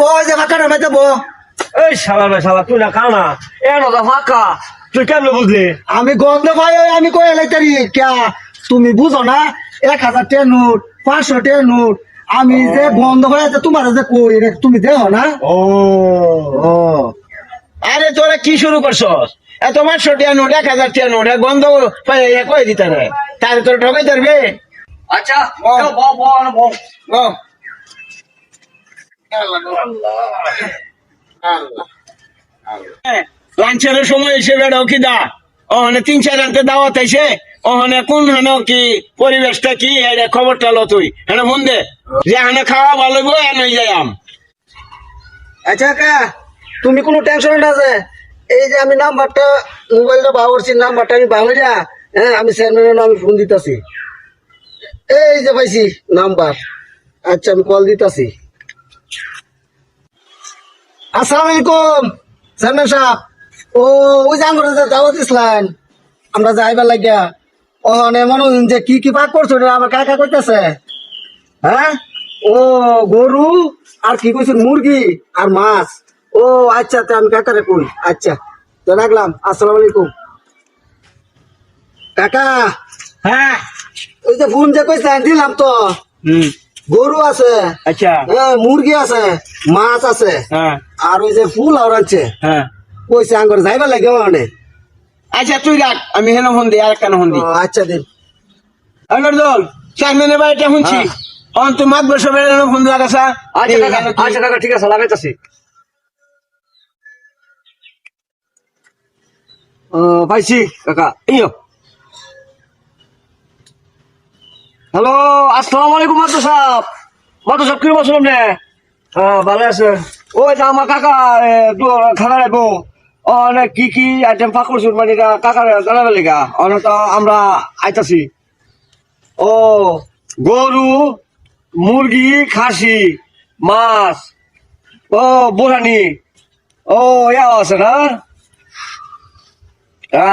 বয় যে ফাঁকা নামাইতে বো। এই শালা রে শালা তুই না কানা এনো দা ফাঁকা তুই কেমনে বুঝলি? আমি গন্ধ পাই ওই আমি কই এলাইতারি ক্যা তুমি বুঝো না 1000 টাকা নোট 500 টাকা নোট আমি যে বন্ধ হয়ে আছে তোমার যে কই রে তুমি দেও না। ও ও আরে তোরা কি শুরু করছস? এত 500 টাকা নোট 1000 টাকা নোট গন্ধ পাই কই দিতে রে তাহলে তোর ঠকাই ধরবে। আচ্ছা ও। বল ও লাঞ্চের সময় এসে বেড়াও কি দা ওখানে 3-4 রাতে দাওয়াত আইছে ওখানে কোন হানো কি পরিবেশটা কি এটা খবরটা লো তুই হ্যাঁ মন দে যে হানে খাওয়া ভালো গো এনে যাইম। আচ্ছা কা তুমি কোনো টেনশন না আছে এই যে আমি নাম্বারটা মোবাইলটা বাবরছি নাম্বারটা আমি বাংলা হ্যাঁ আমি স্যারের নামে ফোন দিতাছি এই যে পাইছি নাম্বার আচ্ছা আমি কল দিতাছি। আসসালামু আলাইকুম স্যার সাহেব ও ওই যে আমরা যে দাওয়াত ইসলাম আমরা যাইবার লাগিয়া ওখানে মনে হয় যে কি পাক করছো রে আমার কাকা কইতাছে হ্যাঁ ও গরু আর কি কইছেন মুরগি আর মাছ ও আচ্ছা তো আমি কাকারে কই আচ্ছা তো রাখলাম আসসালামু আলাইকুম কাকা। হ্যাঁ ওই যে ফোন যে কইছেন দিলাম তো গরু আছে আচ্ছা হ্যাঁ মুরগি আছে মাছ আছে হ্যাঁ আর ওই যে ফুল আওড়াচ্ছে হ্যাঁ কইছে আঙ্গর যাইবার লাগে ওখানে। আচ্ছা তুই রাখ আমি হেন ফোন দিই আর কেন ফোন দিই আচ্ছা দিন দল চেয়ারম্যানের বাড়িটা শুনছি অন তুই মাত বসে বেড়ানো ফোন লাগাসা। আচ্ছা কাকা ঠিক আছে লাগাইতাছি। পাইছি কাকা ইয়ো হ্যালো আসসালামু আলাইকুম মাদু সাহেব কি বলছিলাম নে? ভালো আছে ওই যে আমার কাকা খানা রাখবো অনেক কি আইটেম ফাঁক করছি মানে কাকার জানাবে লেগা অনেক তো আমরা আইতাছি। ও গরু মুরগি খাসি মাছ ও বোরানি ও ইয়া আছে না?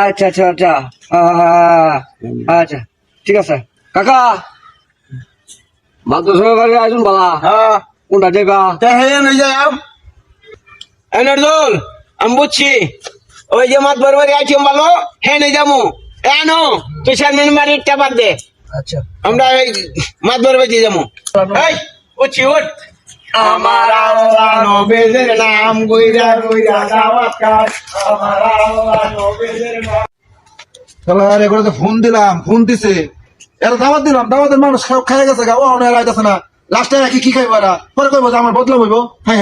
আচ্ছা আচ্ছা আচ্ছা আচ্ছা ঠিক আছে কাকা মাদু সাহেব বাড়ি আয়োজন বালা হ্যাঁ কোনটা জায়গা? তা হেন হয়ে যায় দল আমি বুঝছি ওই যে মাত বরবারি আছি ভালো হ্যাঁ নেই যাবো এনো তুই চেয়ারম্যান বাড়ির টাবার দে আচ্ছা আমরা এই মাত বরবারি যাবো। এই উঠছি উঠ আমার আল্লাহ নবীর নাম গইরা গইরা দাওয়াত কাজ আমার আল্লাহ নবীর নাম। তাহলে আর এগুলো তো ফোন দিলাম ফোন দিছে এরা দাওয়াত দিলাম দাওয়াতের মানুষ খাই গেছে গা ও আইতাছে না লাস্টে কি খাইবো এরা পরে কইবো যে আমার বদলাম হইব হ্যাঁ